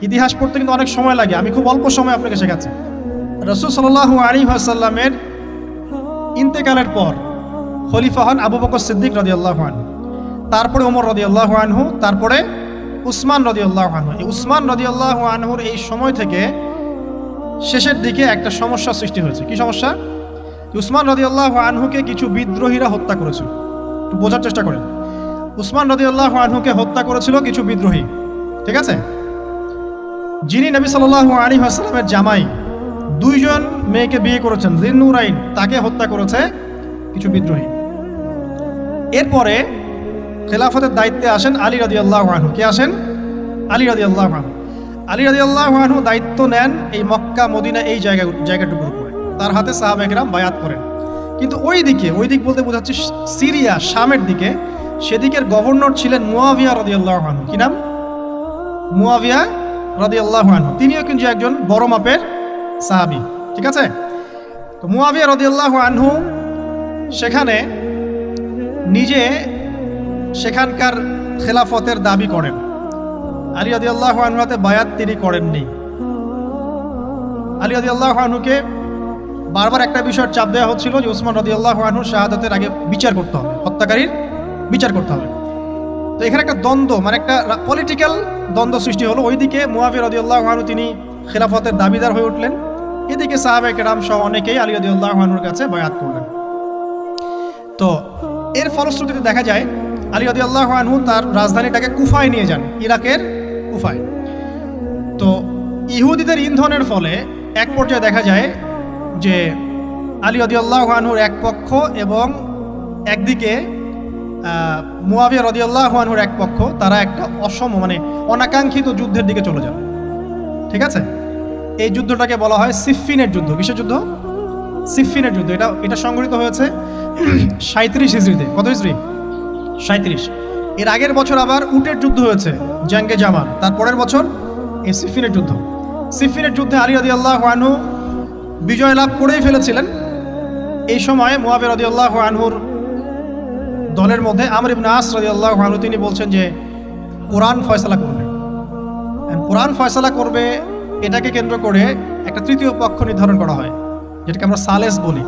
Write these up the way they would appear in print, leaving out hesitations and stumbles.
ইতিহাস পড়তে কিন্তু অনেক সময় লাগে, আমি খুব অল্প সময় আপনাকে শেখাচ্ছি। রাসূল সাল্লাল্লাহু আলাইহি ওয়াসাল্লামের ইন্তেকালের পর খলিফা হন আবু বকর সিদ্দিক রাদিয়াল্লাহু আনহু, তারপরে ওমর রাদিয়াল্লাহু আনহু, তারপরে উসমান রাদিয়াল্লাহু আনহু। এই উসমান রাদিয়াল্লাহু আনহুর এই সময় থেকে শেষের দিকে একটা সমস্যা সৃষ্টি হয়েছে। কি সমস্যা? উসমান রাদিয়াল্লাহু আনহুকে কিছু বিদ্রোহীরা হত্যা করেছিল। একটু বোঝার চেষ্টা করেন, উসমান রাদিয়াল্লাহু আনহুকে হত্যা করেছিল কিছু বিদ্রোহী, ঠিক আছে? যিনি নবী সাল্লাল্লাহু আলাইহি ওয়াসাল্লামের জামাই, দুইজন মেয়েকে বিয়ে করেছেন, যিন্নুরাইন, তাকে হত্যা করেছে কিছু বিদ্রোহী। এরপরে খেলাফতের দায়িত্বে আসেন আলী রাদিয়াল্লাহু আনহু। কে আসেন? আলী রাদিয়াল্লাহু আনহু। আলী রাদিয়াল্লাহু আনহু দায়িত্ব নেন এই মক্কা মদিনা এই জায়গাটুকুর উপরে। তার হাতে সাহাবা একরাম বায়াত করেন। কিন্তু ওই দিক বলতে বোঝাচ্ছে সিরিয়া, শামের দিকে, সেদিকের গভর্নর ছিলেন মুয়াবিয়া রাদিয়াল্লাহু আনহু। কি নাম? মুয়াবিয়া রাদিয়াল্লাহু আনহু। তিনিও কিন্তু একজন বড় মাপের সাহাবী, ঠিক আছে? তো মুয়াবিয়া রাদিয়াল্লাহু আনহু সেখানে নিজে সেখানকার খেলাফতের দাবি করেন। আলী রাদিয়াল্লাহু আনহু হাতে বায়াত তিনি করেননি। আলী রাদিয়াল্লাহু আনহুকে বারবার একটা বিষয়ের চাপ দেওয়া হচ্ছিল যে উসমান রাদিয়াল্লাহু আনহু শাহাদাতের আগে বিচার করতে হবে, হত্যাকারীর বিচার করতে হবে। তো এখানে একটা দ্বন্দ্ব, মানে একটা পলিটিক্যাল দ্বন্দ্ব সৃষ্টি হলো। ওইদিকে মুয়াবিয়া রাদিয়াল্লাহু আনহু তিনি খেলাফতের দাবিদার হয়ে উঠলেন, এদিকে সাহাবায়ে কেরাম সহ অনেকেই আলী রাদিয়াল্লাহু আনহুর কাছে বায়াত করলেন। তো এর ফলশ্রুতিতে দেখা যায় আলী রাদিয়াল্লাহু আনহু তার রাজধানীটাকে কুফায় নিয়ে যান, ইরাকের কুফায়। তো ইহুদিদের ইন্ধনের ফলে এক পর্যায়ে দেখা যায় যে আলী রাদিয়াল্লাহু আনহুর এক পক্ষ এবং একদিকে মুয়াবিয়া রাদিয়াল্লাহু আনহুর এক পক্ষ, তারা একটা অনাকাঙ্ক্ষিত যুদ্ধের দিকে চলে যান, ঠিক আছে? এই যুদ্ধটাকে বলা হয় সিফফিনের যুদ্ধ। কিসের যুদ্ধ? সিফফিনের যুদ্ধ। এটা সংঘটিত হয়েছে 37 হিজরিতে। কত হিজরি? 37। এর আগের বছর আবার উটের যুদ্ধ হয়েছে, জাঙ্গে জামাল। তারপরের বছর এই সিফফিনের যুদ্ধ। সিফফিনের যুদ্ধে আলী রাদিয়াল্লাহু আনহু বিজয় লাভ করেই ফেলেছিলেন। এই সময় মুয়াবিয়া রাদিয়াল্লাহু আনহুর দলের মধ্যে আমর ইবনে আস রাদিয়াল্লাহু আনহু তিনি বলছেন যে কোরআন ফয়সালা করবে। কোরআন ফয়সালা করবে, এটাকে কেন্দ্র করে একটা তৃতীয় পক্ষ নির্ধারণ করা হয়, যেটাকে আমরা সালেস বলি।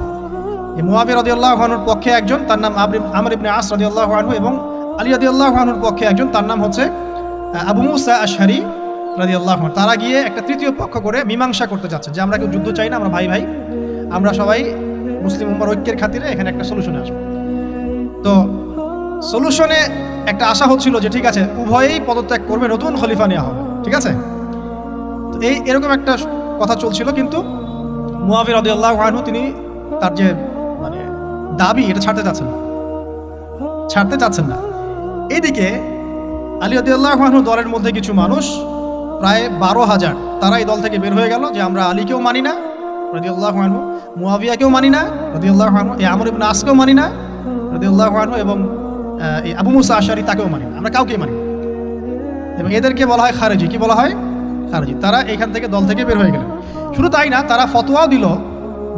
এই মুয়াবিয়া রাদিয়াল্লাহু আনহুর পক্ষে একজন, তার নাম আমর ইবনে আস রাদিয়াল্লাহু আনহু, এবং আলী রাদিয়াল্লাহু আনহুর পক্ষে একজন, তার নাম হচ্ছে আবু মুসা আশআরী রাদিয়াল্লাহু আনহু। তারা গিয়ে একটা তৃতীয় পক্ষ করে মীমাংসা করতে চাচ্ছে যে আমরা কেউ যুদ্ধ চাই না, আমরা ভাই ভাই, আমরা সবাই মুসলিম উম্মার ঐক্যের খাতিরে এখানে একটা সলিউশনে আসবো। তো সলিউশনে একটা আশা হচ্ছিল যে ঠিক আছে, উভয়েই পদত্যাগ করবে, নতুন খলিফা নেওয়া হবে, ঠিক আছে? তো এরকম একটা কথা চলছিল। কিন্তু মুয়াবিয়া রাদিয়াল্লাহু আনহু তিনি তার যে দাবি, এটা ছাড়তে চাচ্ছেন না। এইদিকে আলী রাদিয়াল্লাহু আনহু দলের মধ্যে কিছু মানুষ, প্রায় 12,000, তারা এই দল থেকে বের হয়ে গেল যে আমরা আলীকেও মানি না রাদিয়াল্লাহু আনহু, মুয়াবিয়াকেও মানি না রাদিয়াল্লাহু আনহু, এই আমর ইবনে আসকেও মানি না রাদিয়াল্লাহু আনহু, এবং এই আবু মুসা আশআরী তাকেও মানি না, আমরা কাউকেই মানি না। এবং এদেরকে বলা হয় খারেজি। কি বলা হয়? খারেজি। তারা এখান থেকে দল থেকে বের হয়ে গেলেন। শুধু তাই না, তারা ফতোয়াও দিল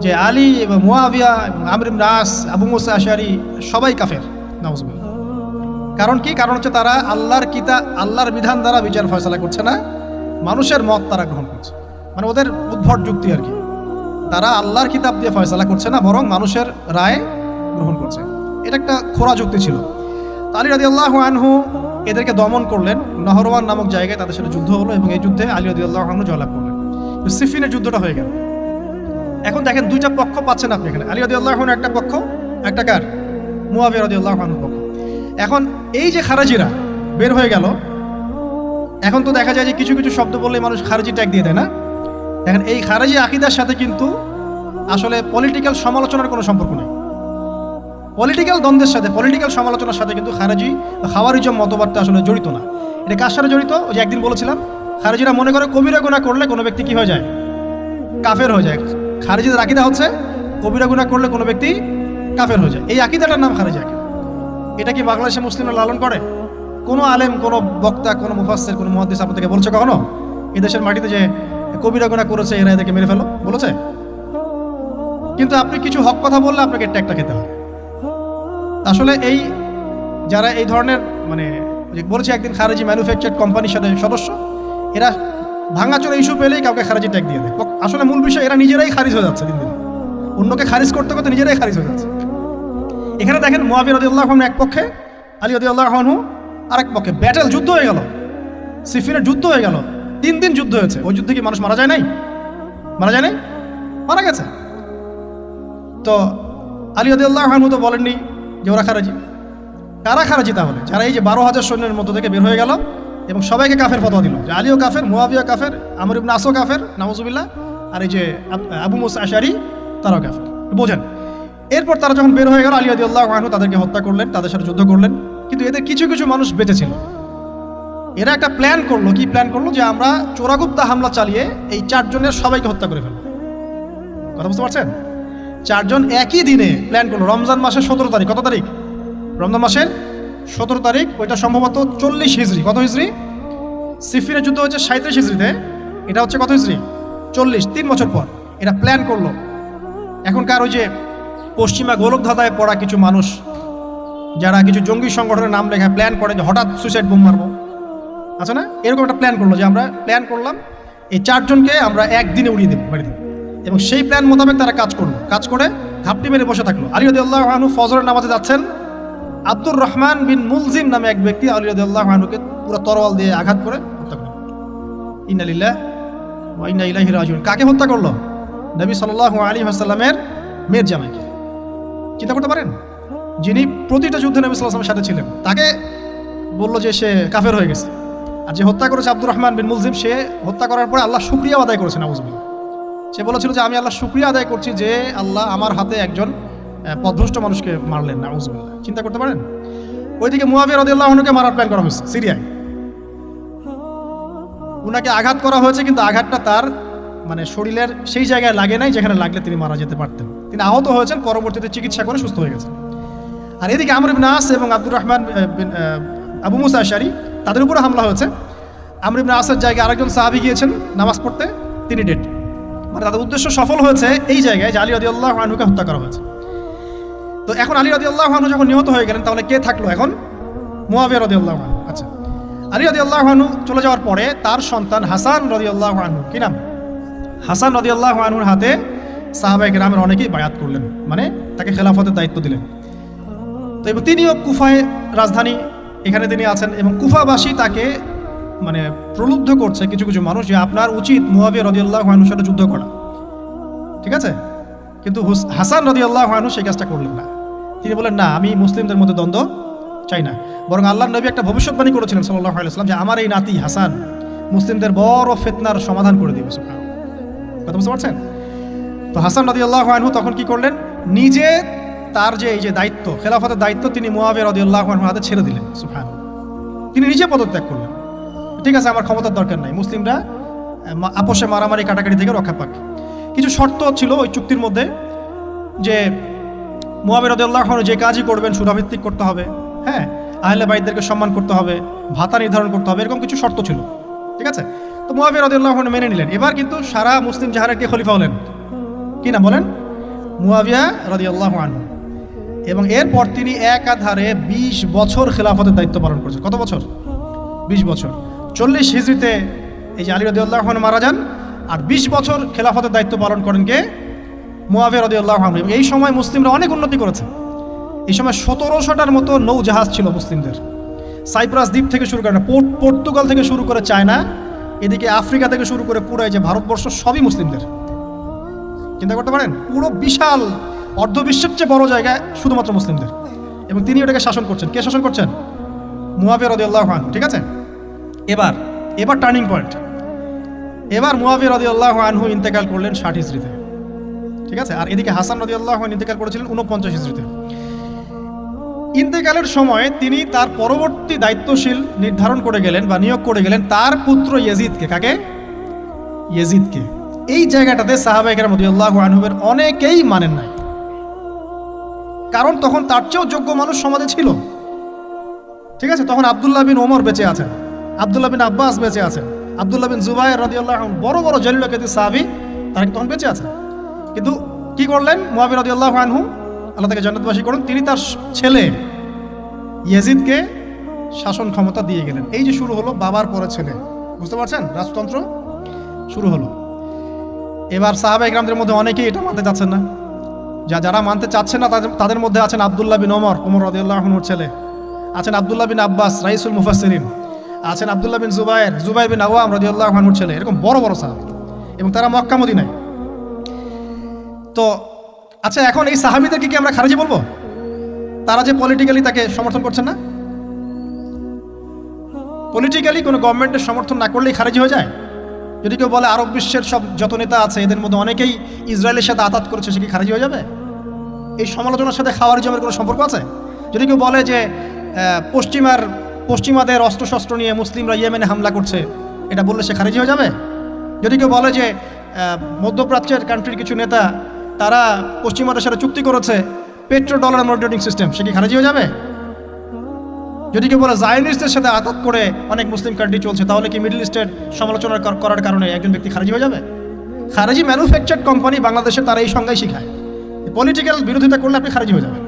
যে আলী এবং মুয়াবিয়া এবং আমর ইবনে আস, আবু মুসা আশআরী সবাই কাফের। নাউজুবিল্লাহ। কারণ কি? কারণ হচ্ছে তারা আল্লাহর বিধান দ্বারা বিচার ফয়সালা করছে না, মানুষের মত তারা গ্রহণ করছে। মানে ওদের উদ্ভট যুক্তি আর কি। তারা আল্লাহর কিতাব দিয়ে ফয়সালা করছে না, বরং মানুষের রায় গ্রহণ করছে। এটা একটা খোরা যুক্তি ছিল। আলী রাদিয়াল্লাহু আনহু এদেরকে দমন করলেন। নহরওয়ান নামক জায়গায় তাদের সাথে যুদ্ধ হলো, এবং এই যুদ্ধে আলী রাদিয়াল্লাহু আনহু জয়লাভ করলেন। সিফফিনের যুদ্ধটা হয়ে গেল। এখন দেখেন দুইটা পক্ষ পাচ্ছেন আপনি এখানে। আলী রাদিয়াল্লাহু আনহু একটা পক্ষ, একটা কার? মুয়াবিয়া রাদিয়াল্লাহু আনহুর পক্ষ। এখন এই যে খারেজিরা বের হয়ে গেল, এখন তো দেখা যায় যে কিছু কিছু শব্দ বললে মানুষ খারেজি ট্যাগ দিয়ে দেয় না? দেখেন এই খারেজি আকীদার সাথে কিন্তু আসলে পলিটিক্যাল সমালোচনার কোনো সম্পর্ক নেই। পলিটিক্যাল দ্বন্দ্বের সাথে, পলিটিক্যাল সমালোচনার সাথে কিন্তু খারেজি বা খাওয়ারিজম মতবাদটা আসলে জড়িত না। এটা কার সাথে জড়িত? ওই যে একদিন বলেছিলাম, খারেজিরা মনে করে কবিরা গুনাহ করলে কোনো ব্যক্তি কি হয়ে যায়? কাফের হয়ে যায়। খারেজিদের আকীদা হচ্ছে কবিরা গুনাহ করলে কোনো ব্যক্তি কাফের হয়ে যায়। এই আকীদাটার নাম খারেজি আকীদা। এটা কি বাংলাদেশে মুসলিমরা লালন করে? কোনো আলেম, কোনো বক্তা, কোনো মুফাসসির, কোনো মুহাদ্দিস আপনাদেরকে বলছে কখনো এদেশের মাটিতে যে কবিরা গুনাহ করেছে এরা এদেরকে মেরে ফেলো? বলেছে? কিন্তু আপনি কিছু হক কথা বললে আপনাকে ট্যাগটা খেতে হয়। আসলে এই যারা এই ধরনের বলেছে একদিন খারেজি ম্যানুফ্যাকচার কোম্পানির সাথে সদস্য, এরা ভাঙাচোরা ইস্যু পেলেই কাউকে খারিজি ট্যাগ দিয়ে দেয়। আসলে মূল বিষয় এরা নিজেরাই খারিজ হয়ে যাচ্ছে দিন দিন, অন্যকে খারিজ করতে করতে নিজেরাই খারিজ হয়ে যাচ্ছে। এখানে দেখেন মুয়াবিয়া রাদিয়াল্লাহু আনহু এক পক্ষে, আলী রাদিয়াল্লাহু আনহু আরেক পক্ষে, ব্যাটেল যুদ্ধ হয়ে গেল, সিফিনের যুদ্ধ হয়ে গেল, 3 দিন যুদ্ধ হয়েছে। ওই যুদ্ধে কি মানুষ মারা যায় নাই? মারা যায় নাই? মারা গেছে। তো আলী রাদিয়াল্লাহু আনহু তো বলেননি যে ওরা খারাজি। কারা খারাজি তাহলে? যারা এই যে 12,000 সৈন্যের মধ্য থেকে বের হয়ে গেল এবং সবাইকে কাফের ফতোয়া দিল যে আলীও কাফের, মুয়াবিয়া কাফের, আমর ইবনে আসও কাফের, নাউজুবিল্লাহ, আর এই যে আবু মুসা আশআরী তারাও কাফের। বোঝেন? এরপর তারা যখন বের হয়ে গেল, আলী রাদিয়াল্লাহু আনহু তাদেরকে হত্যা করলেন, তাদের সাথে যুদ্ধ করলেন। কিন্তু এদের কিছু কিছু মানুষ বেঁচে ছিল। এরা একটা প্ল্যান করলো। কি প্ল্যান করলো? যে আমরা চোরাগুপ্তা হামলা চালিয়ে এই 4 জনের সবাইকে হত্যা করে ফেলবো। কথা বুঝতে পারছেন? 4 জন একই দিনে প্ল্যান করলো। রমজান মাসের 17 তারিখ। কত তারিখ? রমজান মাসের 17 তারিখ। ওইটা সম্ভবত 40 হিজরি। কত হিজরি? সিফিনের যুদ্ধ হচ্ছে 37 হিজরিতে, এটা হচ্ছে কত হিজরি? 40, 3 বছর পর এটা প্ল্যান করলো। এখনকার ওই যে পশ্চিমা গোলকধাঁধায় পড়া কিছু মানুষ যারা কিছু জঙ্গি সংগঠনের নাম লেখা প্ল্যান করে যে হঠাৎ সুইসাইড বোম মারবো, আচ্ছা না, এরকম একটা প্ল্যান করলো যে আমরা প্ল্যান করলাম এই 4 জনকে আমরা একদিনে উড়িয়ে দেবো বাড়িতে। এবং সেই প্ল্যান মোতাবেক তারা কাজ করলো। কাজ করে ঘাপটি মেরে বসে থাকলো। আলী রাদিয়াল্লাহু আনহু ফজরের নামাজে যাচ্ছেন, আব্দুর রহমান বিন মুলজিম নামে এক ব্যক্তি আলী রাদিয়াল্লাহু আনহুকে পুরো তরোয়াল দিয়ে আঘাত করে হত্যা করলো। ইন্না লিল্লাহি ওয়া ইন্না ইলাইহি রাজিউন। কাকে হত্যা করলো? নবী সাল্লাল্লাহু আলাইহি ওয়াসাল্লামের মেয়ের জামাইকে। চিন্তা করতে পারেন? যিনি প্রতিটা যুদ্ধে নবী সাল্লাল্লাহু আলাইহি ওয়াসাল্লামের সাথে ছিলেন, তাকে বললো যে সে কাফের হয়ে গেছে। আর যে হত্যা করেছে আব্দুর রহমান বিন মুলজিম, সে হত্যা করার পরে আল্লাহ শুকরিয়া আদায় করেছে। নাউজুবিল্লাহ। সে বলেছিল যে আমি আল্লাহ শুকরিয়া আদায় করছি যে আল্লাহ আমার হাতে একজন পথভ্রষ্ট মানুষকে মারলেন। নাউজুবিল্লাহ। চিন্তা করতে পারেন? ওইদিকে মুয়াবিয়া রাদিয়াল্লাহু আনহুকে মারার প্ল্যান করা হয়েছে সিরিয়ায়। উনাকে আঘাত করা হয়েছে, কিন্তু আঘাতটা তার মানে শরীরের সেই জায়গায় লাগে নাই যেখানে লাগলে তিনি মারা যেতে পারতেন। তিনি আহত হয়েছেন, পরবর্তীতে চিকিৎসা করে সুস্থ হয়ে গেছেন। আর এদিকে আমর ইবনে আস এবং আব্দুর রহমান আবু মুসা আশআরী তাদের উপরে হামলা হয়েছে। আমর ইবনে আসের জায়গায় আরেকজন সাহাবী গিয়েছেন নামাজ পড়তে, তিনি ডেড। মানে তাদের উদ্দেশ্য সফল হয়েছে এই জায়গায় যে আলী রাদিয়াল্লাহু আনহুকে হত্যা করা হয়েছে। তো এখন আলী রাদিয়াল্লাহু আনহু যখন নিহত হয়ে গেলেন, তাহলে কে থাকলো এখন? মুয়াবিয়া রাদিয়াল্লাহু আনহু। আচ্ছা, আলী রাদিয়াল্লাহু আনহু চলে যাওয়ার পরে তার সন্তান হাসান রাদিয়াল্লাহু আনহু, কি নাম? হাসান রাদিয়াল্লাহু আনহুর হাতে সাহাবায়ে কেরামের অনেকেই বায়াত করলেন, মানে তাকে খেলাফতের দায়িত্ব দিলেন। তো এবং তিনিও কুফায় রাজধানী, এখানে তিনি আছেন এবং কুফাবাসী তাকে মানে প্রলুব্ধ করছে কিছু কিছু মানুষ যে আপনার উচিত মুয়াবিয়া রাদিয়াল্লাহু আনহুর সাথে যুদ্ধ করা। ঠিক আছে? কিন্তু হাসান রাদিয়াল্লাহু আনহু সেই কাজটা করলেন না। তিনি বলেন না, আমি মুসলিমদের মধ্যে দ্বন্দ্ব চাই না। বরং আল্লাহর নবী একটা ভবিষ্যৎবাণী করেছিলেন সাল্লাল্লাহু আলাইহি ওয়াসাল্লাম যে আমার এই নাতি হাসান মুসলিমদের বড় ফিতনার সমাধান করে দিবে। সুবহানাল্লাহ। কথা বুঝতে পারছেন? তো হাসান রাদিয়াল্লাহু আনহু তখন কি করলেন? নিজে তার যে এই যে দায়িত্ব, খেলাফতের দায়িত্ব, তিনি মুয়াবিয়া রাদিয়াল্লাহু আনহুর হাতে ছেড়ে দিলেন। সুবহানাল্লাহ। তিনি নিজে পদত্যাগ করলেন। ঠিক আছে, আমার ক্ষমতার দরকার নাই, মুসলিমরা আপোষে মারামারি কাটাকাটি থেকে রক্ষা পাক। কিছু শর্ত ছিল ওই চুক্তির মধ্যে, যে মুয়াবিয়া রাদিয়াল্লাহু আনহু যে কাজই করবেন সুরাভিত্তিক করতে হবে, হ্যাঁ, আহলে বাইতদেরকে সম্মান করতে হবে, ভাতা নির্ধারণ করতে হবে, এরকম কিছু শর্ত ছিল। ঠিক আছে? তো মুয়াবিয়া রাদিয়াল্লাহু আনহু মেনে নিলেন। এবার কিন্তু সারা মুসলিম জাহানের কে খলিফা হলেন? কি নাম বলেন? মুয়াবিয়া রাদিয়াল্লাহু আনহু। এবং এরপর তিনি একাধারে 20 বছর খেলাফতের দায়িত্ব পালন করেছেন। কত বছর? 20 বছর। 40 হিজরিতে এই যে আলী রাদিয়াল্লাহু আনহু মারা যান, আর 20 বছর খেলাফতের দায়িত্ব পালন করেন কে? মুয়াবিয়া রাদিয়াল্লাহু আনহু। এই সময় মুসলিমরা অনেক উন্নতি করেছে। এই সময় 1700টার মতো নৌ জাহাজ ছিল মুসলিমদের। সাইপ্রাস দ্বীপ থেকে শুরু করে পর্তুগাল থেকে শুরু করে চায়না, এদিকে আফ্রিকা থেকে শুরু করে পুরো এই যে ভারতবর্ষ, সবই মুসলিমদের। চিন্তা করতে পারেন? পুরো বিশাল অর্ধবিশ্বের চেয়ে বড় জায়গায় শুধুমাত্র মুসলিমদের, এবং তিনি ওটাকে শাসন করছেন। কে শাসন করছেন? মুয়াবিয়া রাদিয়াল্লাহু আনহু। ঠিক আছে? এবার টার্নিং পয়েন্ট। এবার মুয়াবিয়া রাদিয়াল্লাহু আনহু ইন্তেকাল করলেন 60 হিজরিতে। ঠিক আছে? আর এদিকে হাসান রাদিয়াল্লাহু আনহু ইন্তেকাল করেছিলেন 49 হিজরিতে। ইন্তেকালের সময় তিনি তার পরবর্তী দায়িত্বশীল নির্ধারণ করে গেলেন বা নিয়োগ করে গেলেন তার পুত্র ইয়াজিদকে। কাকে? ইয়াজিদকে। এই জায়গাটাতে সাহাবায়ে কেরাম রাদিয়াল্লাহু আনহুর অনেকেই মানেন নাই, কারণ তখন তার চেয়েও যোগ্য মানুষ সমাজে ছিল। ঠিক আছে? তখন আব্দুল্লাহ বিন ওমর বেঁচে আছেন, আব্দুল্লাহ বিন আব্বাস বেঁচে আছেন, আব্দুল্লাহ বিন জুবায়ের রাদিয়াল্লাহু আনহু, বড় বড় জলিল কাদির সাহাবী, তারা তখন বেঁচে আছেন। কিন্তু কি করলেন? মুয়াবিয়া রাদিয়াল্লাহু আনহু, আল্লাহ তাকে জান্নাতবাসী করুন, তিনি তার ছেলে ইয়াজিদকে শাসন ক্ষমতা দিয়ে গেলেন। এই যে শুরু হলো বাবার পরে ছেলে। বুঝতে পারছেন রাজতন্ত্র? শুরু হলো। এবার সাহাবা ইকরামদের মধ্যে অনেকেই এটা মানতে চাচ্ছেন না। যারা মানতে চাচ্ছেন না তাদের মধ্যে আছেন আব্দুল্লাহ বিন ওমর রাদিয়াল্লাহু আনহুর ছেলে, আছেন আব্দুল্লাহ বিন আব্বাস রাইসুল মুফাসসিরিন, আছেন আব্দুল্লাহ বিন জুবাইর বিন আওয়াম রাদিয়াল্লাহু আনহুর ছেলে, এরকম বড় বড় সাহাবী, এবং তারা মক্কা মদিনায়। তো আচ্ছা, এখন এই সাহাবীদেরকে কি আমরা খারিজি বলবো? তারা যে পলিটিক্যালি তাকে সমর্থন করছেন না, পলিটিক্যালি কোনো গভর্নমেন্টের সমর্থন না করলেই খারিজি হয়ে যায়? যদি কেউ বলে আরব বিশ্বের সব যত নেতা আছে এদের মধ্যে অনেকেই ইসরায়েলের সাথে আতাত করেছে, সে কি খারিজি হয়ে যাবে? এই সমালোচনার সাথে খাওয়ারিজমের কোনো সম্পর্ক আছে? যদি কেউ বলে যে পশ্চিমাদের অস্ত্রশস্ত্র নিয়ে মুসলিমরা ইয়েমেনে হামলা করছে, এটা বললে সে খারিজি হয়ে যাবে? যদি কেউ বলে যে মধ্যপ্রাচ্যের কান্ট্রির কিছু নেতা তারা পশ্চিমাদের সাথে চুক্তি করেছে পেট্রো ডলার মনিটরিং সিস্টেম, সে কি খারিজি হয়ে যাবে? যদি কেউ বলে জায়নিস্টদের সাথে আঘাত করে অনেক মুসলিম কান্ট্রি চলছে, তাহলে কি মিডল ইস্টের সমালোচনা করার কারণে একজন ব্যক্তি খারিজি হয়ে যাবে? খারিজি ম্যানুফ্যাকচার্ড কোম্পানি বাংলাদেশে তারা এই সংজ্ঞাই শিখায়, পলিটিক্যাল বিরোধিতা করলে আপনি খারিজি হয়ে যাবেন।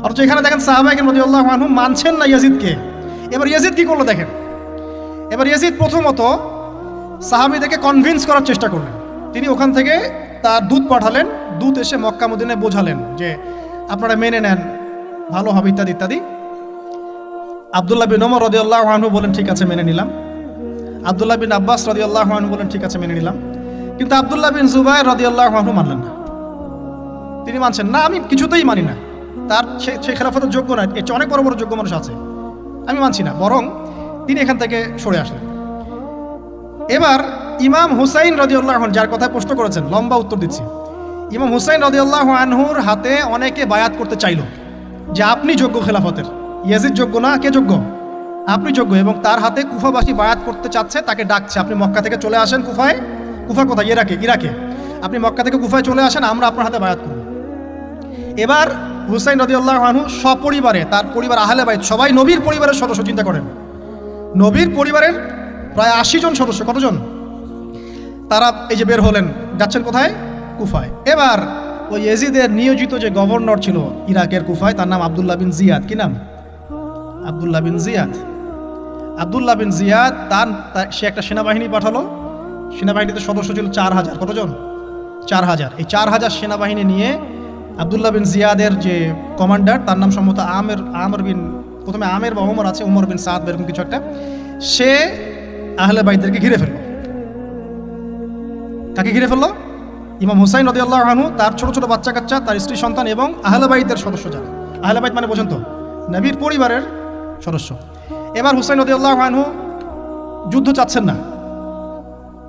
অথচ এখানে দেখেন সাহাবা ইকরাম রাদিয়াল্লাহু আনহুম মানছেন না ইয়াজিদকে। এবার ইয়াজিদ কি করলো দেখেন। এবার ইয়াজিদ প্রথমত সাহাবীদেরকে কনভিন্স করার চেষ্টা করলেন। তিনি ওখান থেকে তার দূত পাঠালেন, দূত এসে মক্কা মদিনায় বোঝালেন যে আপনারা মেনে নেন, ভালো হবে ইত্যাদি ইত্যাদি। আব্দুল্লাহ বিন ওমর রাদিয়াল্লাহু আনহু বলেন ঠিক আছে মেনে নিলাম। আব্দুল্লাহ বিন আব্বাস রাদিয়াল্লাহু আনহু বলেন ঠিক আছে মেনে নিলাম। কিন্তু আব্দুল্লাহ বিন জুবাইর রাদিয়াল্লাহু আনহু মানলেন না। তিনি মানছেন না, আমি কিছুতেই মানি না, তার সে খেলাফতের যোগ্য নয়, এর চেয়ে অনেক বড় বড় যোগ্য মানুষ আছে, আমি মানছি না। বরং তিনি এখান থেকে সরে আসলেন। এবার ইমাম হুসাইন রাদিয়াল্লাহু আনহু, যার কথা প্রশ্ন করেছেন, লম্বা উত্তর দিচ্ছি। ইমাম হুসাইন রাদিয়াল্লাহু আনহুর হাতে অনেকে বায়াত করতে চাইল যে আপনি যোগ্য খেলাফতের, ইয়াজিদ যোগ্য না, কে যোগ্য? আপনি যোগ্য। এবং তার হাতে কুফাবাসী বায়াত করতে চাচ্ছে, তাকে ডাকছে আপনি মক্কা থেকে চলে আসেন কুফায়। কুফা কোথায়? ইরাকে। আপনি মক্কা থেকে কুফায় চলে আসেন, আমরা আপনার হাতে বায়াত করব। এবার হুসাইন রাদিয়াল্লাহু আনহু সপরিবারে, তার পরিবার আহলে বাইত সবাই নবীর পরিবারের সদস্য, চিন্তা করেন নবীর পরিবারের প্রায় 80 জন সদস্য, কতজন? তারা এই যে বের হলেন, যাচ্ছেন কোথায়? কুফায়। এবার ওই ইয়াজিদের নিয়োজিত যে গভর্নর ছিল ইরাকের কুফায়, তার নাম আব্দুল্লাহ বিন জিয়াদ। কি নাম? আব্দুল্লাহ বিন জিয়াদ। আব্দুল্লাহ বিন জিয়াদ সে একটা সেনাবাহিনী পাঠালো। সেনাবাহিনীতে সদস্য ছিল 4000। কতজন? 4000। এই 4000 সেনাবাহিনী নিয়ে আব্দুল্লাহ বিন জিয়াদের যে কমান্ডার, তার নাম সম্ভবত আমের বিন, প্রথমে আমের বা ওমর আছে, উমর বিন সাদ এরকম কিছু একটা, সে আহলে বাইতদেরকে ঘিরে ফেলল। কাকে ঘিরে ফেললো? ইমাম হুসাইন রাদিয়াল্লাহু আনহু, তার ছোট ছোট বাচ্চা কাচ্চা, তার স্ত্রী সন্তান এবং আহলে বাইতের সদস্য যারা। আহলে বাইত মানে বোঝেন তো, নবীর পরিবারের সদস্য। এবার হুসাইন রাদিয়াল্লাহু আনহু যুদ্ধ চাচ্ছেন না,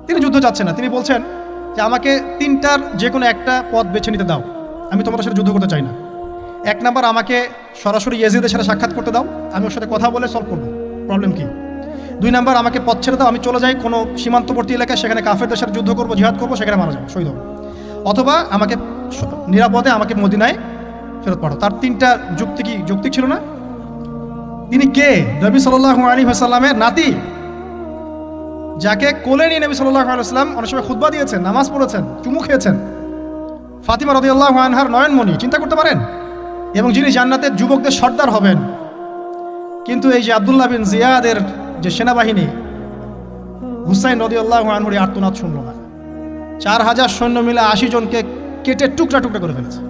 তিনি যুদ্ধ চাচ্ছেন না। তিনি বলছেন যে আমাকে তিনটার যে কোনো একটা পথ বেছে নিতে দাও, আমি তোমাদের সাথে যুদ্ধ করতে চাই না। 1 নাম্বার, আমাকে সরাসরি ইয়াজিদের সাথে সাক্ষাৎ করতে দাও, আমি ওর সাথে কথা বলে সলভ করবো, প্রবলেম কি। 2 নাম্বার, আমাকে পথ ছেড়ে দাও, আমি চলে যাই কোনো সীমান্তবর্তী এলাকায়, সেখানে কাফেরদের সাথে যুদ্ধ করবো, জিহাদ করবো, সেখানে মারা যাবো, শহীদ হবো। অথবা আমাকে নিরাপদে আমাকে মদিনায় ফেরত পাঠাও। তার 3টা যুক্তি কি যৌক্তিক ছিল না? তিনি কে? নবী সাল্লাল্লাহু আলাইহি ওয়াসাল্লামের নাতি, যাকে কোলে নিয়ে নবী সাল্লাল্লাহু আলাইহি ওয়াসাল্লাম অনেক সময় খুতবা দিয়েছেন, নামাজ পড়েছেন, চুমু খেয়েছেন। ফাতিমা রাদিয়াল্লাহু আনহার নয়নমণি, চিন্তা করতে পারেন? এবং যিনি জান্নাতের যুবকদের সর্দার হবেন। কিন্তু এই যে আব্দুল্লাহ বিন জিয়াদের যে সেনাবাহিনী, হুসাইন রাদিয়াল্লাহু আনহুর আর্তনাদ শুনল না। 4000 সৈন্য মিলে 80 জনকে কেটে টুকরা টুকরা করে ফেলেছে।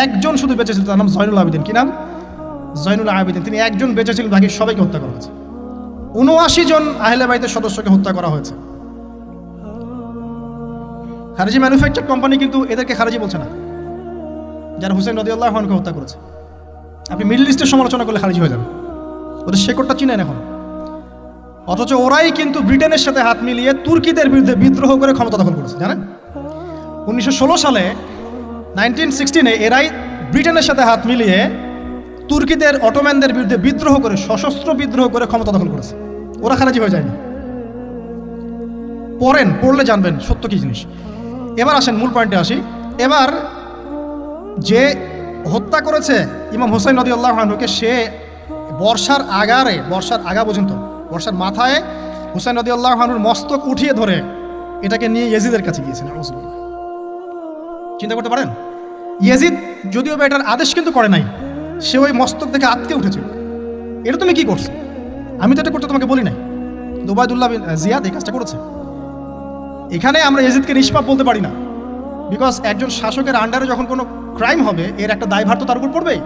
একজন শুধু বেঁচে ছিল, তার নাম জয়নুল আবেদিন। কি নাম? জয়নুল আবেদিন। তিনি একজন বেঁচে ছিলেন, বাকি সবাইকে হত্যা করা হয়েছে। 79 জন আহলে বাইতের সদস্যকে হত্যা করা হয়েছে। খারিজি ম্যানুফ্যাকচার কোম্পানি কিন্তু এদেরকে খারিজি বলছে না, যারা হুসাইন রাদিয়াল্লাহু আনহুকে হত্যা করেছে। আপনি মিডল ইস্টের সমালোচনা করলে খারিজি হয়ে যাবে, ওদের শেকড়টা চিনেন এখন। অথচ ওরাই কিন্তু ব্রিটেনের সাথে হাত মিলিয়ে তুর্কিদের বিরুদ্ধে বিদ্রোহ করে ক্ষমতা দখল করেছে, জানেন? 1916 সালে 1916 এরাই ব্রিটেনের সাথে হাত মিলিয়ে তুর্কিদের, অটোম্যানদের বিরুদ্ধে বিদ্রোহ করে, সশস্ত্র বিদ্রোহ করে ক্ষমতা দখল করেছে। ওরা খারিজি হয়ে যায়নি। পড়লে জানবেন সত্য কি জিনিস। এবার আসেন মূল পয়েন্টে আসি। এবার যে হত্যা করেছে ইমাম হুসাইন রাদিয়াল্লাহু আনহুকে, সে বর্ষার আগা পর্যন্ত, বর্ষার মাথায় হুসাইন রাদিয়াল্লাহু আনহুর মস্তক উঠিয়ে ধরে এটাকে নিয়ে ইয়াজিদের কাছে গিয়েছেন। চিন্তা করতে পারেন? ইয়াজিদ যদিও বা এটার আদেশ কিন্তু করে নাই, সে ওই মস্তক থেকে আটকে উঠেছিল। এটা তুমি কি করছো? আমি তো এটা করতে তোমাকে বলি নাই। উবাইদুল্লাহ বিন জিয়াদ এই কাজটা করেছে। এখানে আমরা ইয়াজিদকে নিষ্পাপ বলতে পারি না, বিকজ একজন শাসকের আন্ডারে যখন কোনো ক্রাইম হবে এর একটা দায়ভার তো তার উপর পড়বেই।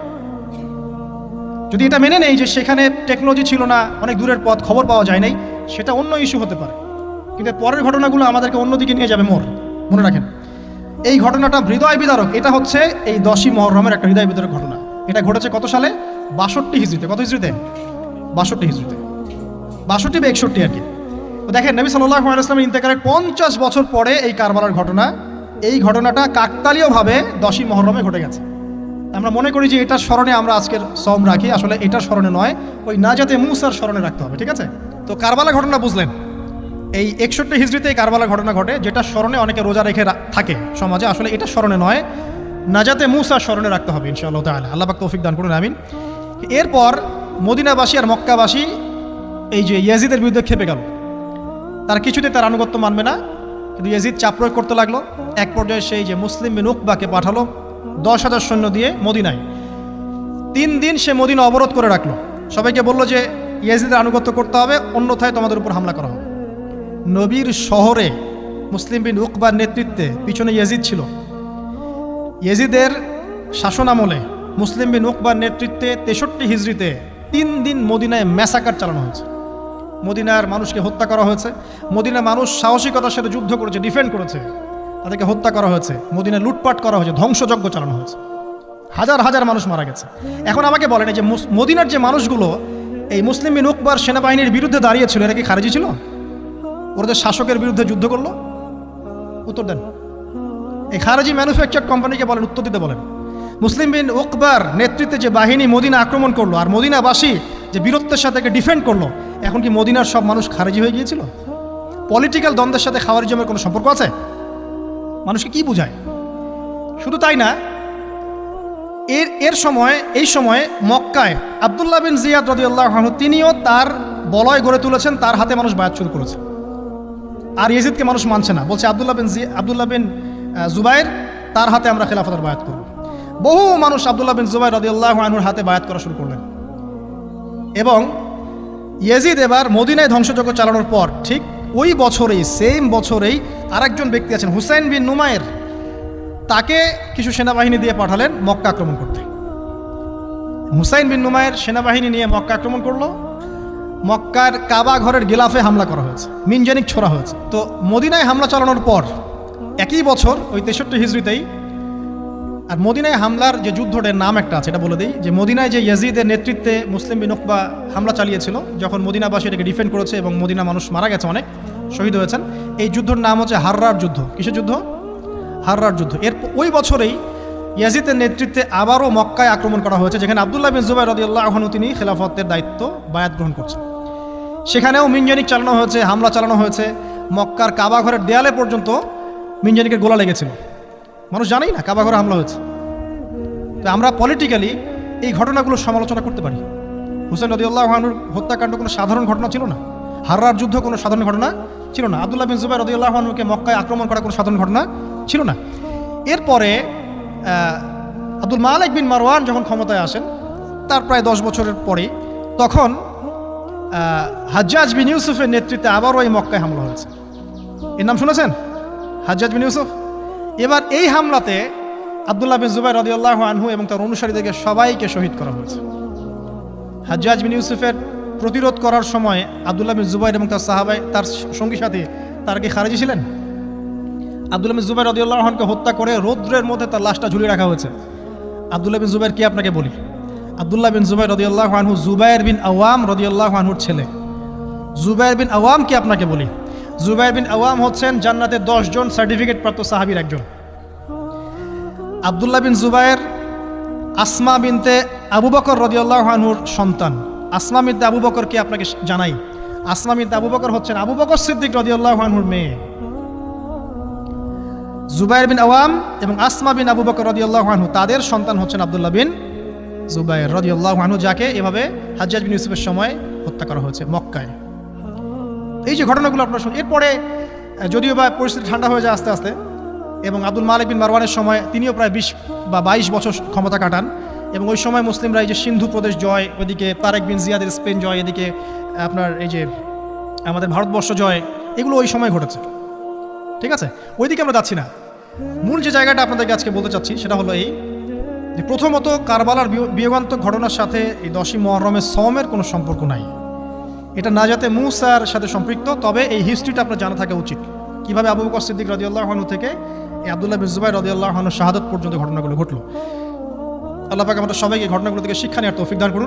যদি এটা মেনে নেই যে সেখানে টেকনোলজি ছিল না, অনেক দূরের পথ, খবর পাওয়া যায় নাই, সেটা অন্য ইস্যু হতে পারে, কিন্তু পরের ঘটনাগুলো আমাদেরকে অন্যদিকে নিয়ে যাবে। মনে রাখেন, এই ঘটনাটা হৃদয় বিদারক। এটা হচ্ছে এই 10ই মুহররমের একটা হৃদয় বিদারক ঘটনা। এটা ঘটেছে কত সালে? 62 হিজরিতে। কত হিজরিতে? 62 হিজরিতে, 62 বা 61 আর কি। তো দেখেন, নবী সাল্লাল্লাহু আলাইহি ওয়াসাল্লামের ইন্তেকালের 50 বছর পরে এই কারবালার ঘটনা, এই ঘটনাটা কাকতালীয়ভাবে 10ই মুহররমে ঘটে গেছে। আমরা মনে করি যে এটার স্মরণে আমরা আজকের সওম রাখি, আসলে এটার স্মরণে নয়, ওই নাজাতে মূসার স্মরণে রাখতে হবে। ঠিক আছে? তো কারবালা ঘটনা বুঝলেন, এই 61 হিজরিতে এই কারবালার ঘটনা ঘটে, যেটা স্মরণে অনেকে রোজা রেখে থাকে সমাজে। আসলে এটা স্মরণে নয়, নাজাতে মূসার স্মরণে রাখতে হবে ইনশাআল্লাহ তাআলা। আল্লাহ পাক তৌফিক দান করুন, আমিন। এরপর মদিনাবাসী আর মক্কাবাসী এই যে ইয়াজিদের বিরুদ্ধে খেপে গেল। তার কিছুতে তার আনুগত্য মানবে না, কিন্তু ইয়াজিদ চাপ প্রয়োগ করতে লাগলো। এক পর্যায়ে সেই যে মুসলিম বিন উকবাকে পাঠালো 10,000 সৈন্য দিয়ে মদিনায়। 3 দিন সে মদিনা অবরোধ করে রাখলো, সবাইকে বলল যে ইয়াজিদের আনুগত্য করতে হবে, অন্যথায় তোমাদের উপর হামলা করা হবে। নবীর শহরে মুসলিম বিন উকবার নেতৃত্বে পিছনে ইয়াজিদ ছিল। ইয়াজিদের শাসনামলে মুসলিম বিন উকবার নেতৃত্বে 63 হিজরিতে 3 দিন মদিনায় ম্যাসাকার চালানো হয়েছে। মদিনার মানুষকে হত্যা করা হয়েছে। মদিনার মানুষ সাহসিকতার সাথে যুদ্ধ করেছে, ডিফেন্ড করেছে, তাদেরকে হত্যা করা হয়েছে। মদিনায় লুটপাট করা হয়েছে, ধ্বংসযজ্ঞ চালানো হয়েছে, হাজার হাজার মানুষ মারা গেছে। এখন আমাকে বলেন, এই যে মদিনার যে মানুষগুলো এই মুসলিম বিন উকবার সেনাবাহিনীর বিরুদ্ধে দাঁড়িয়েছিল, এরা কি খারেজি ছিল? ওদের শাসকের বিরুদ্ধে যুদ্ধ করলো? উত্তর দেন। এই খারেজি ম্যানুফ্যাকচার কোম্পানিকে বলেন, উত্তর দিতে বলেন। মুসলিম বিন উকবার নেতৃত্বে যে বাহিনী মদিনা আক্রমণ করলো আর মদিনাবাসী যে বীরত্বের সাথে ডিফেন্ড করলো, এখন কি মদিনার সব মানুষ খারেজি হয়ে গিয়েছিল? পলিটিক্যাল দ্বন্দ্বের সাথে খাওয়ারিজমের কোনো সম্পর্ক আছে? মানুষকে কি বুঝায়? শুধু তাই না, এই সময়ে মক্কায় আব্দুল্লাহ বিন জিয়াদ রাদিয়াল্লাহু আনহু তিনিও তার বলয় গড়ে তুলেছেন, তার হাতে মানুষ বায়াত শুরু করেছে। আর ইয়াজিদকে মানুষ মানছে না, বলছে আব্দুল্লাহ বিন জুবাইর, তার হাতে আমরা খেলাফতের বায়াত করব। বহু মানুষ আব্দুল্লাহ বিন জুবাইর রাদিয়াল্লাহু আনহুর হাতে বায়াত করা শুরু করলেন। এবং ইয়াজিদ এবার মদিনায় ধ্বংসযজ্ঞ চালানোর পর ঠিক ওই বছরেই, সেম বছরেই আরেকজন ব্যক্তি আছেন হুসাইন বিন নুমায়ের, তাকে কিছু সেনাবাহিনী দিয়ে পাঠালেন মক্কা আক্রমণ করতে। হুসাইন বিন নুমায়ের সেনাবাহিনী নিয়ে মক্কা আক্রমণ করলো। মক্কার কাবা ঘরের গিলাফে হামলা করা হয়েছে, মিনজানিক ছোড়া হয়েছে। তো মদিনায় হামলা চালানোর পর একই বছর ওই 63 হিজরিতেই, আর মদিনায় হামলার যে যুদ্ধটার নাম একটা আছে, এটা বলে দিই, যে মদিনায় যে ইয়াজিদের নেতৃত্বে মুসলিম বিন উকবা হামলা চালিয়েছিল, যখন মদিনাবাসী এটাকে ডিফেন্ড করেছে এবং মদিনা মানুষ মারা গেছে, অনেক শহীদ হয়েছেন, এই যুদ্ধের নাম হচ্ছে হাররার যুদ্ধ। কিসের যুদ্ধ? হাররার যুদ্ধ। এর ওই বছরেই ইয়াজিদের নেতৃত্বে আবারও মক্কায় আক্রমণ করা হয়েছে, যেখানে আব্দুল্লাহ বিন জুবাইর রাদিয়াল্লাহু আনহু তিনি খেলাফতের দায়িত্ব বায়াত গ্রহণ করছেন। সেখানেও মিনজানিক চালানো হয়েছে, হামলা চালানো হয়েছে। মক্কার কাবা ঘরের দেয়ালে পর্যন্ত মিনজানিকের গোলা লেগেছিল, মানুষ জানেই না কাবা ঘরে হামলা হয়েছে। তো আমরা পলিটিক্যালি এই ঘটনাগুলো সমালোচনা করতে পারি। হুসাইন রাদিয়াল্লাহু আনহুর হত্যাকাণ্ড কোনো সাধারণ ঘটনা ছিল না, হাররার যুদ্ধ কোনো সাধারণ ঘটনা ছিল না, আব্দুল্লাহ বিন জুবাইর রাদিয়াল্লাহু আনহুকে মক্কায় আক্রমণ করা কোনো সাধারণ ঘটনা ছিল না। এরপরে আব্দুল মালিক বিন মারওয়ান যখন ক্ষমতায় আসেন, তার প্রায় 10 বছরের পরে, তখন হাজ্জাজ বিন ইউসুফের নেতৃত্বে আবারও এই মক্কায় হামলা হয়েছে। এর নাম শুনেছেন? হাজ্জাজ বিন ইউসুফ। এবার এই হামলাতে আব্দুল্লাহ বিন জুবাইর রাদিয়াল্লাহু আনহু এবং তার অনুসারীদেরকে সবাইকে শহীদ করা হয়েছে। হাজ্জাজ বিন ইউসুফের প্রতিরোধ করার সময় আব্দুল্লাহ বিন জুবাইর এবং তার সাহাবাই, তার সঙ্গী সাথী, তারা কি খারেজি ছিলেন? আব্দুল্লাহ বিন জুবাইর রাদিয়াল্লাহু আনহুকে হত্যা করে রৌদ্রের মধ্যে তার লাশটা ঝুলিয়ে রাখা হয়েছে। আব্দুল্লাহ বিন জুবাইর কি আপনাকে বলি? আব্দুল্লাহ বিন জুবাইর রাদিয়াল্লাহু আনহু জুবাইর বিন আওয়াম রাদিয়াল্লাহু আনহুর ছেলে। জুবাইর বিন আওয়াম কি আপনাকে বলি? জুবাইর বিন আওয়াম হচ্ছেন জান্নাতের 10 জন সার্টিফিকেট প্রাপ্ত সাহাবীর একজন। আব্দুল্লাহ বিন জুবাইর আসমা বিনতে আবু বকর রাদিয়াল্লাহু আনহুর সন্তান। আসমা বিনতে আবু বকর কি আপনাকে জানাই? আসমা বিনতে আবু বকর হচ্ছেন আবু বকর সিদ্দিক রাদিয়াল্লাহু আনহুর মেয়ে। জুবাইর বিন আওয়াম এবং আসমা বিন আবু বকর রাদিয়াল্লাহু আনহু, তাদের সন্তান হচ্ছেন আব্দুল্লাহ বিন জুবাইর রাদিয়াল্লাহু আনহু, যাকে এভাবে হাজ্জাজ বিন ইউসুফের সময় হত্যা করা হয়েছে মক্কায়। এই যে ঘটনাগুলো আপনারা শুনুন। এরপরে যদিও বা পরিস্থিতি ঠান্ডা হয়ে যায় আস্তে আস্তে, এবং আব্দুল মালিক বিন মারওয়ানের সময় তিনিও প্রায় 20 বা 22 বছর ক্ষমতা কাটান, এবং ওই সময় মুসলিমরা এই যে সিন্ধু প্রদেশ জয়, ওইদিকে তারেক বিন জিয়াদের স্পেন জয়, এদিকে আপনার এই যে আমাদের ভারতবর্ষ জয়, এগুলো ওই সময় ঘটেছে। ঠিক আছে, ওইদিকে আমরা যাচ্ছি না। মূল যে জায়গাটা আপনাদেরকে আজকে বলতে চাচ্ছি সেটা হলো এই যে প্রথমত কারবালার বিয়োগান্তক ঘটনার সাথে এই 10ই মুহররমের সওমের কোনো সম্পর্ক নাই। এটা নাজাতে মূসার সাথে সম্পৃক্ত, তবে এই হিস্ট্রিটা আপনার জানা থাকা উচিত, কিভাবে আবু বকর সিদ্দিক রাদিয়াল্লাহু আনহু থেকে এই আব্দুল্লাহ বিন জুবাইর রাদিয়াল্লাহু আনহু শাহাদাত পর্যন্ত ঘটনাগুলো ঘটলো। আল্লাহ পাক আমাদের সবাইকে ঘটনাগুলো থেকে শিক্ষা নেওয়ার তৌফিক দান করুন।